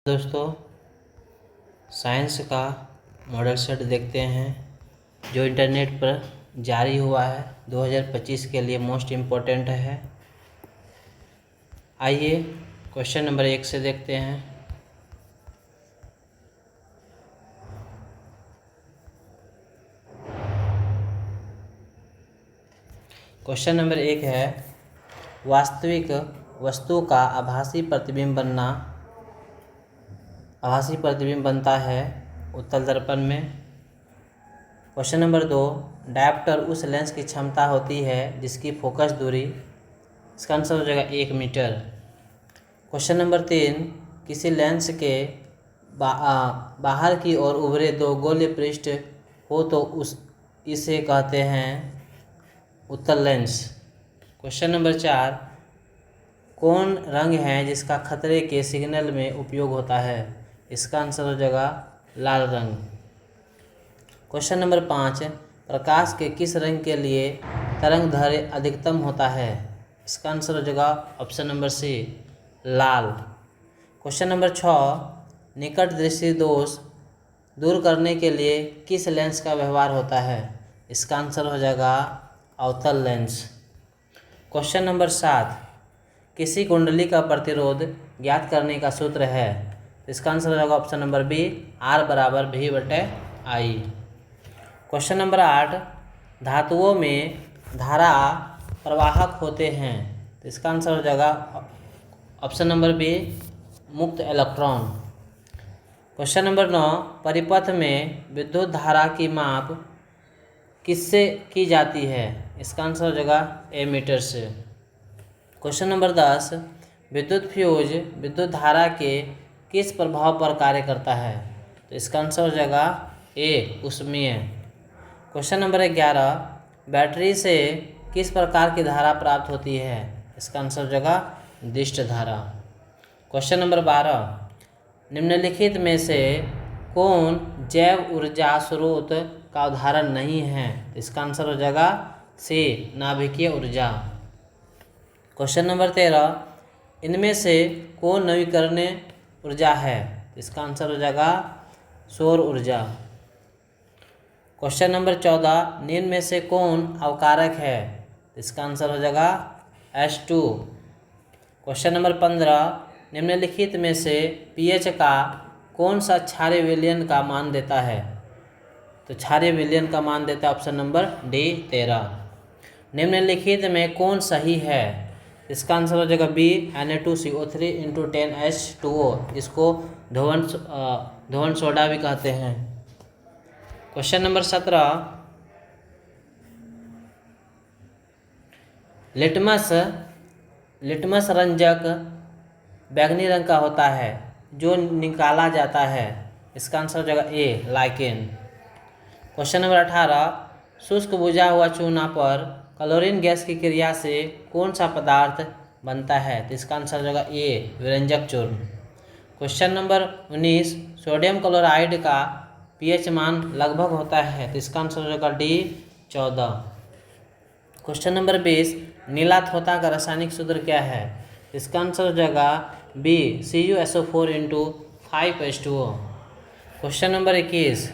दोस्तों, साइंस का model set देखते हैं जो इंटरनेट पर जारी हुआ है 2025 के लिए मोस्ट इम्पोर्टेंट है। आइए क्वेश्चन नंबर 1 से देखते हैं। क्वेश्चन नंबर 1 है, वास्तविक वस्तु का आभासी प्रतिबिंब बनता है उत्तल दर्पण में। क्वेश्चन नंबर 2, डायोप्टर उस लेंस की क्षमता होती है जिसकी फोकस दूरी, इसका आंसर हो जाएगा 1 मीटर। क्वेश्चन नंबर 3, किसी लेंस के बाहर की ओर उभरे 2 गोलीय पृष्ठ हो तो इसे कहते हैं उत्तल लेंस। क्वेश्चन नंबर 4, कौन रंग है जिसका खतरे के सिग्नल में उपयोग होता है, इसका आंसर हो जाएगा लाल रंग। क्वेश्चन नंबर 5, प्रकाश के किस रंग के लिए तरंग दैर्घ्य अधिकतम होता है, इसका आंसर हो जाएगा ऑप्शन नंबर सी, लाल। क्वेश्चन नंबर 6, निकट दृष्टि दोष दूर करने के लिए किस लेंस का व्यवहार होता है, इसका आंसर हो जाएगा अवतल लेंस। क्वेश्चन नंबर 7, किसी कुंडली का प्रतिरोध ज्ञात करने का सूत्र है, इसका आंसर हो जाएगा ऑप्शन नंबर बी, R/V/I। क्वेश्चन नंबर 8, धातुओं में धारा प्रवाहक होते हैं, तो इसका आंसर हो जाएगा ऑप्शन नंबर बी, मुक्त इलेक्ट्रॉन। क्वेश्चन नंबर 9, परिपथ में विद्युत धारा की माप किससे की जाती है, इसका आंसर हो जाएगा एमीटर से। क्वेश्चन नंबर 10, विद्युत फ्यूज विद्युत धारा के किस प्रभाव पर कार्य करता है, तो इसका आंसर हो जाएगा ए, ऊष्मीय। क्वेश्चन नंबर 11, बैटरी से किस प्रकार की धारा प्राप्त होती है, इसका आंसर हो जाएगा दिष्ट धारा। क्वेश्चन नंबर 12, निम्नलिखित में से कौन जैव ऊर्जा स्रोत का उदाहरण नहीं है, इसका आंसर हो जाएगा सी, नाभिकीय ऊर्जा। क्वेश्चन नंबर 13, इनमें से कौन नवीकरणीय ऊर्जा है, इसका आंसर हो जाएगा सौर ऊर्जा। क्वेश्चन नंबर 14, निम्न में से कौन अवकारक है, इसका आंसर हो जाएगा H2। क्वेश्चन नंबर 15, निम्नलिखित में से pH का कौन सा क्षारीय विलयन का मान देता है, तो क्षारीय विलयन का मान देता है ऑप्शन नंबर डी, 13। निम्नलिखित में कौन सही है, इसका आंसर हो जाएगा बी, Na2CO3 × 10H2O, इसको धोवन सोडा भी कहते हैं। क्वेश्चन नंबर 17, लिटमस रंजक बैंगनी रंग का होता है जो निकाला जाता है, इसका आंसर हो जाएगा ए, लाइकेन। क्वेश्चन नंबर 18, शुष्क बुझा हुआ चूना पर क्लोरीन गैस की क्रिया से कौन सा पदार्थ बनता है, तो इसका आंसर हो जाएगा ए, विरंजक चूर्ण। क्वेश्चन नंबर 19, सोडियम क्लोराइड का pH मान लगभग होता है, तो इसका आंसर हो जाएगा डी, 14। क्वेश्चन नंबर 20, नीला थोथा का रासायनिक सूत्र क्या है, इसका आंसर हो जाएगा B, CuSO4 × 5H2O। Question number 21,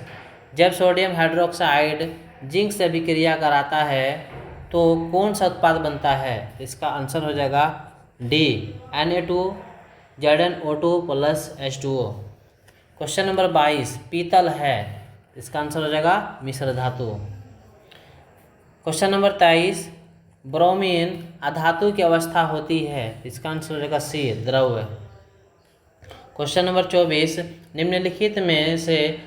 जब सोडियम हाइड्रोक्साइड जिंक से अभिक्रिया कराता है तो कौन सा उत्पाद बनता है, इसका आंसर हो जाएगा D, Na2ZnO2 + H2O। Question number 22, पीतल है, इसका आंसर हो जाएगा मिश्र धातु। क्वेश्चन नंबर 23, ब्रोमीन अधातु की अवस्था होती है, इसका आंसर हो जाएगा सी, द्रव। क्वेश्चन नंबर 24, निम्नलिखित में से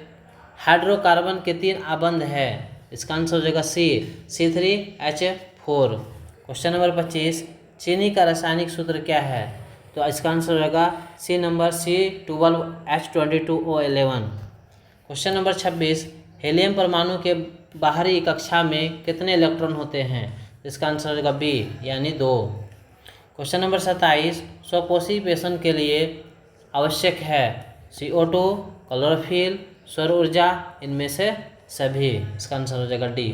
हाइड्रोकार्बन के 3 आबंध है, इसका आंसर हो जाएगा सी, C3H4। क्वेश्चन नंबर 25, चीनी का रासायनिक सूत्र क्या है, तो इसका आंसर हो जाएगा सी नंबर, C12H22O11। क्वेश्चन नंबर 26, हीलियम परमाणु के बाहरी कक्षा में कितने इलेक्ट्रॉन होते हैं, इसका आंसर हो जाएगा बी, यानी 2। क्वेश्चन नंबर 27, स्वपोषी पेशन के लिए आवश्यक है CO2, क्लोरोफिल, सौर ऊर्जा, इनमें से सभी, इसका आंसर हो जाएगा डी।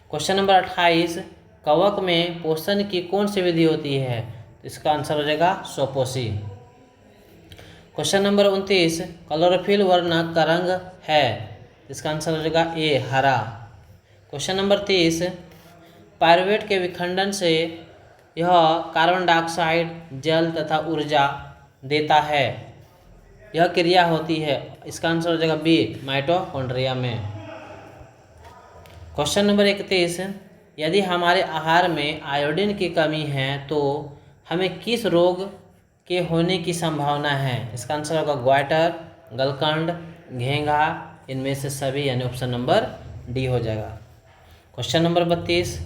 क्वेश्चन नंबर 28, कवक में पोषण की कौन सी विधि होती है, इसका आंसर हो जाएगा स्वपोषी। क्वेश्चन नंबर 29, क्लोरोफिल वर्णक का रंग है। इसका आंसर हो जाएगा ए हरा। क्वेश्चन नंबर 30, पायरुवेट के विखंडन से यह कार्बन डाइऑक्साइड, जल तथा ऊर्जा देता है। यह क्रिया होती है। इसका आंसर हो जाएगा बी माइटोकॉन्ड्रिया में। क्वेश्चन नंबर 31, यदि हमारे आहार में आयोडीन की कमी है तो हमें किस रोग के होने की संभावना है। इसका आंसर होगा ग्वाइटर, गलकंड, घेंघा, इनमें से सभी, यानी ऑप्शन नंबर डी हो जाएगा। क्वेश्चन नंबर 32,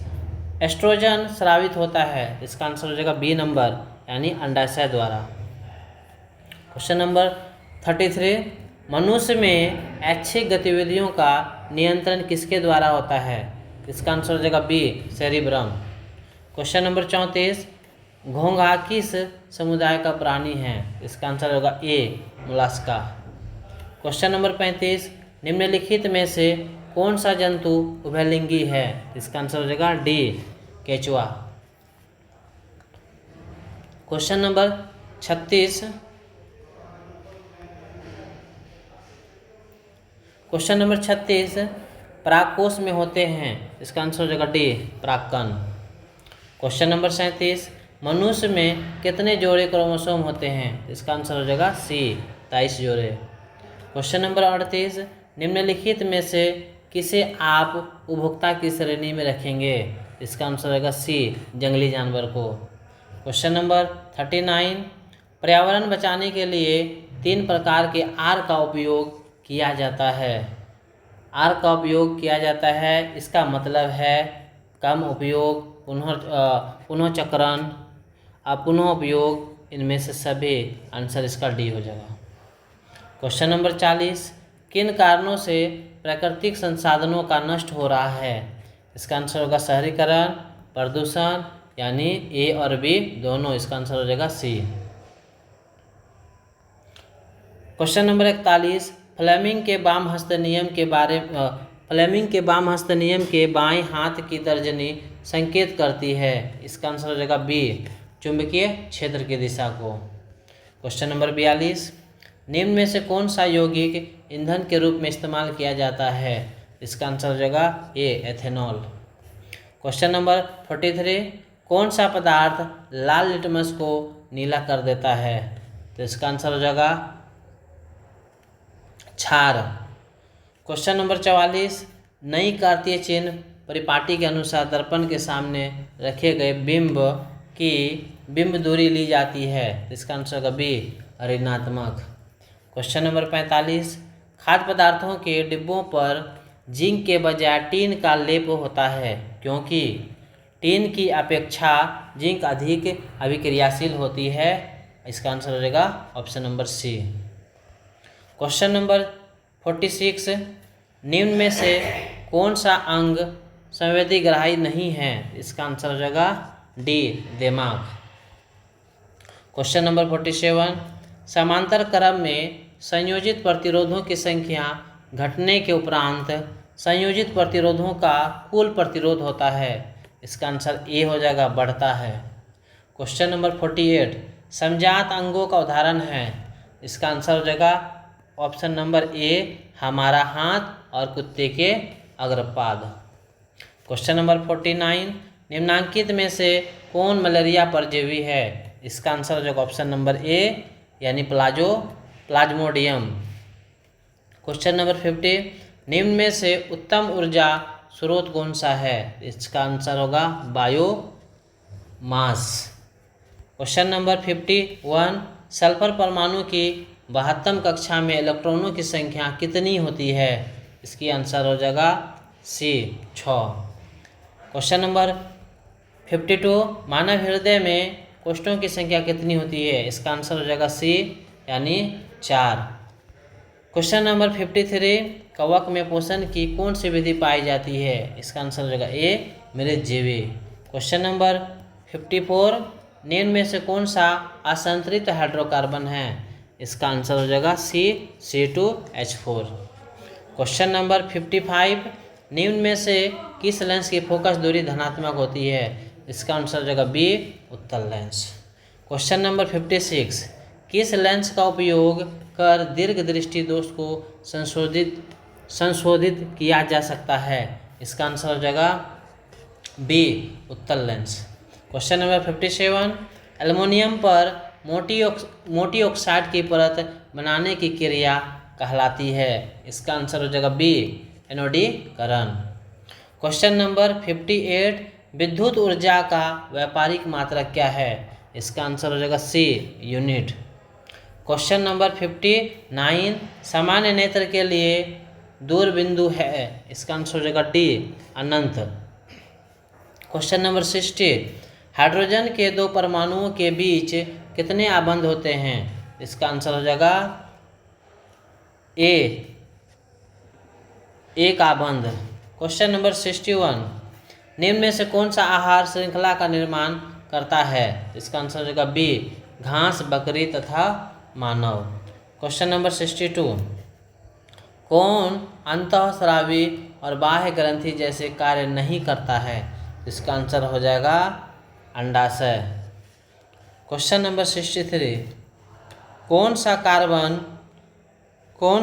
एस्ट्रोजन स्रावित होता है। इसका आंसर हो जाएगा बी नंबर, यानी अंडाशय द्वारा। क्वेश्चन नंबर 33, मनुष्य में ऐच्छिक गतिविधियों का नियंत्रण किसके द्वारा होता है। इसका आंसर हो जाएगा बी सेरिब्रम। क्वेश्चन नंबर 34, घोंघा किस समुदाय का प्राणी है। इसका आंसर होगा ए मोलस्का। क्वेश्चन नंबर 35, निम्नलिखित में से कौन सा जंतु उभयलिंगी है। इसका आंसर हो जाएगा डी केचुआ। क्वेश्चन नंबर 36, क्वेश्चन नंबर 36 परागकोश में होते हैं। इसका आंसर हो जाएगा डी परागकण। क्वेश्चन नंबर 37, मनुष्य में कितने जोड़े क्रोमोसोम होते हैं। इसका आंसर हो जाएगा सी 23 जोड़े। क्वेश्चन नंबर 38, निम्नलिखित में से किसे आप उपभोक्ता की श्रेणी में रखेंगे। इसका आंसर होगा सी जंगली जानवर को। क्वेश्चन नंबर 39, पर्यावरण बचाने के लिए 3 प्रकार के आर का उपयोग किया जाता है। आर का उपयोग किया जाता है, इसका मतलब है कम उपयोग, पुनःचक्रण, पुनः उपयोग, इनमें से सभी। आंसर इसका डी हो जाएगा। क्वेश्चन नंबर 40, किन कारणों से प्राकृतिक संसाधनों का नष्ट हो रहा है। इसका आंसर होगा शहरीकरण, प्रदूषण, यानी ए और बी दोनों। इसका आंसर हो जाएगा सी। क्वेश्चन नंबर 41, फ्लेमिंग के वाम हस्त नियम के बाएं हाथ की तर्जनी संकेत करती है। इसका आंसर हो जाएगा बी चुंबकीय क्षेत्र की दिशा को। क्वेश्चन नंबर 42, निम्न में से कौन सा यौगिक ईंधन के रूप में इस्तेमाल किया जाता है। इसका आंसर हो जाएगा ए एथेनॉल। क्वेश्चन नंबर 43, कौन सा पदार्थ लाल लिटमस को नीला कर देता है। तो इसका आंसर हो जाएगा क्षार। क्वेश्चन नंबर 44, नई कार्तीय चिन्ह परिपाटी के अनुसार दर्पण के सामने रखे गए बिंब की बिंब दूरी ली जाती है। इसका आंसर होगा बी ऋणात्मक। क्वेश्चन नंबर 45, खाद्य पदार्थों के डिब्बों पर जिंक के बजाय टीन का लेप होता है क्योंकि टीन की अपेक्षा जिंक अधिक अभिक्रियाशील होती है। इसका आंसर हो जाएगा ऑप्शन नंबर सी। क्वेश्चन नंबर 46, निम्न में से कौन सा अंग संवेदी ग्राही नहीं है। इसका आंसर हो जाएगा डी दिमाग। क्वेश्चन नंबर 47, समांतर क्रम में संयोजित प्रतिरोधों की संख्या घटने के उपरांत संयोजित प्रतिरोधों का कुल प्रतिरोध होता है। इसका आंसर ए हो जाएगा बढ़ता है। क्वेश्चन नंबर 48, समजात अंगों का उदाहरण है। इसका आंसर हो जाएगा ऑप्शन नंबर ए हमारा हाथ और कुत्ते के अग्रपाद। क्वेश्चन नंबर 49, निम्नांकित में से कौन मलेरिया परजीवी है। इसका आंसर हो जाएगा ऑप्शन नंबर ए यानी प्लाज्मोडियम। क्वेश्चन नंबर 50, निम्न में से उत्तम ऊर्जा स्रोत कौन सा है। इसका आंसर होगा बायोमास। क्वेश्चन नंबर 51, सल्फर परमाणु की 72 कक्षा में इलेक्ट्रॉनों की संख्या कितनी होती है। इसकी आंसर हो जाएगा सी 6। क्वेश्चन नंबर 52, मानव हृदय में कोष्ठों की संख्या कितनी होती है। इसका आंसर हो जाएगा सी यानी 4। क्वेश्चन नंबर 53, कवक में पोषण की कौन सी विधि पाई जाती है। इसका आंसर हो जाएगा ए मृतजीवी। क्वेश्चन नंबर 54, निम्न में से कौन सा असंतृप्त हाइड्रोकार्बन है। इसका आंसर हो जाएगा सी C2H4। क्वेश्चन नंबर 55, निम्न में से किस लेंस की फोकस दूरी धनात्मक होती है। इसका आंसर हो जाएगा बी उत्तल लेंस। क्वेश्चन नंबर 56, किस लेंस का उपयोग कर दीर्घ दृष्टि दोष को संशोधित किया जा सकता है? इसका आंसर हो जाएगा बी, उत्तल लेंस। क्वेश्चन नंबर 57, एल्युमिनियम पर मोटी ऑक्साइड की परत बनाने की क्रिया कहलाती है? इसका आंसर हो जाएगा बी, एनोडीकरण। क्वेश्चन नंबर 58, विद्युत ऊर्जा का व्यापारिक मात्रक क्या है? इसका आंसर हो जाएगा सी, यूनिट। क्वेश्चन नंबर 59, सामान्य नेत्र के लिए दूर बिंदु है? इसका आंसर हो जाएगा डी, अनंत। क्वेश्चन नंबर 60, हाइड्रोजन के दो परमाणुओं के बीच कितने आबंध होते हैं? इसका आंसर हो जाएगा ए, एक आबंध। क्वेश्चन नंबर 61, निम्न में से कौन सा आहार श्रृंखला का निर्माण करता है? इसका आंसर हो जाएगा बी, घास, बकरी तथा मानव। क्वेश्चन नंबर 62, कौन अंतःस्रावी और बाह्य ग्रंथि जैसे कार्य नहीं करता है? इसका आंसर हो जाएगा अंडाशय। क्वेश्चन नंबर 63, कौन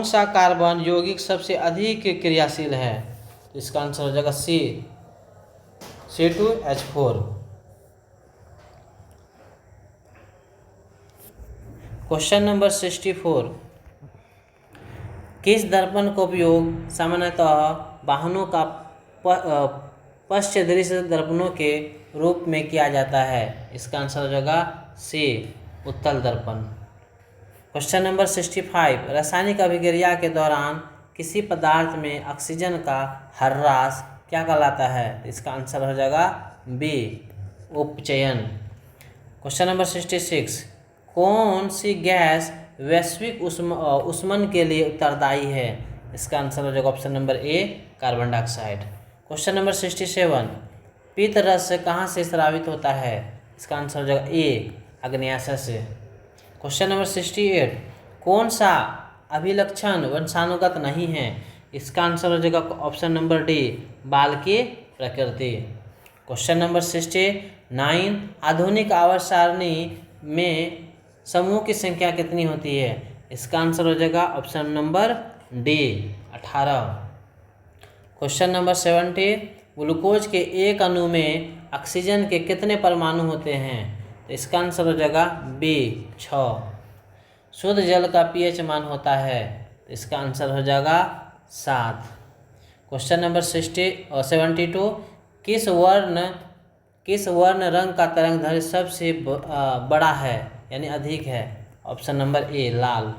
सा कार्बन यौगिक सबसे अधिक क्रियाशील है? इसका आंसर हो जाएगा सी, C2H4। क्वेश्चन नंबर 64, किस दर्पण का उपयोग सामान्यतः वाहनों का पश्च दृश्य दर्पणों के रूप में किया जाता है? इसका आंसर हो जाएगा सी, उत्तल दर्पण। क्वेश्चन नंबर 65, रासायनिक अभिक्रिया के दौरान किसी पदार्थ में ऑक्सीजन का ह्रास क्या कहलाता है? इसका आंसर हो जाएगा बी, उपचयन। क्वेश्चन नंबर 66, कौन सी गैस वैश्विक ऊष्मन के लिए उत्तरदायी है? इसका आंसर हो जाएगा ऑप्शन नंबर ए, कार्बन डाइऑक्साइड। क्वेश्चन नंबर 67, पीत रस कहाँ से स्रावित होता है? इसका आंसर हो जाएगा ए, आग्नेयाशय से। क्वेश्चन नंबर 68, कौन सा अभिलक्षण वंशानुगत नहीं है? इसका आंसर हो जाएगा ऑप्शन नंबर डी, बाल की प्रकृति। क्वेश्चन नंबर 69, आधुनिक आवर्त सारणी में समूह की संख्या कितनी होती है? इसका आंसर हो जाएगा option number D, 18। Question number 70, glucose के एक अणु में ऑक्सीजन के कितने परमाणु होते हैं? तो इसका आंसर हो जाएगा बी, 6। शुद्ध जल का pH मान होता है? तो इसका आंसर हो जाएगा 7। क्वेश्चन नंबर 72, किस वर्ण रंग का तरंगदैर्घ्य सबसे बड़ा है यानी अधिक है? ऑप्शन नंबर ए, लाल।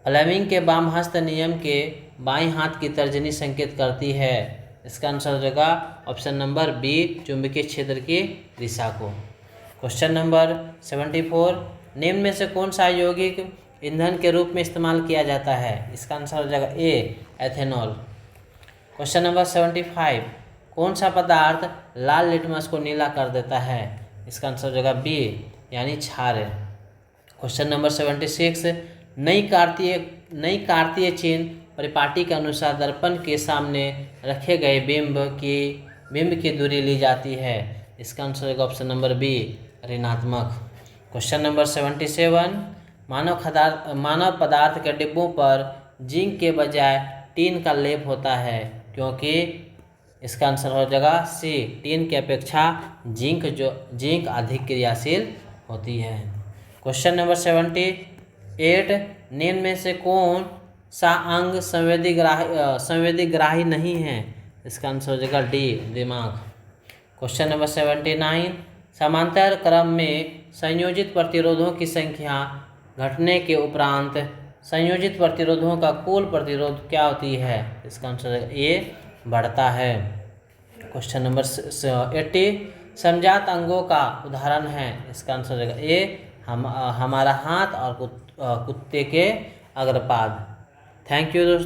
फ्लेमिंग के वाम हस्त नियम के बाईं हाथ की तर्जनी संकेत करती है? इसका आंसर हो जाएगा ऑप्शन नंबर बी, चुंबकीय क्षेत्र की दिशा को। क्वेश्चन नंबर 74, निम्न में से कौन सा यौगिक ईंधन के रूप में इस्तेमाल किया जाता है? इसका आंसर हो जाएगा ए, एथेनॉल। क्वेश्चन नंबर 75, कौन सा पदार्थ लाल लिटमस को नीला कर देता है? इसका आंसर हो जाएगा बी, यानी क्षार। क्वेश्चन नंबर 76, नई कार्तीय चिन्ह परिपाटी के अनुसार दर्पण के सामने रखे गए बिंब की दूरी ली जाती है? इसका आंसर होगा ऑप्शन नंबर बी, ऋणात्मक। क्वेश्चन नंबर 77, मानव पदार्थ के डिब्बों पर जिंक के बजाय टीन का लेप होता है क्योंकि? इसका आंसर हो जाएगा सी, टीन की अपेक्षा जिंक अधिक क्रियाशील होती है। क्वेश्चन नंबर 78, निम्न में से कौन सा अंग संवेदीग्राही नहीं है? इसका आंसर हो जाएगा डी, दिमाग। क्वेश्चन नंबर 79, समांतर क्रम में संयोजित प्रतिरोधों की संख्या घटने के उपरांत संयोजित प्रतिरोधों का कुल प्रतिरोध क्या होती है? इसका आंसर ए, बढ़ता है। क्वेश्चन नंबर 80, समजात अंगों का उदाहरण है? इसका आंसर हो जाएगा ए, हमारा हाथ और कुत्ते के अग्रपाद। थैंक यू दोस्तों।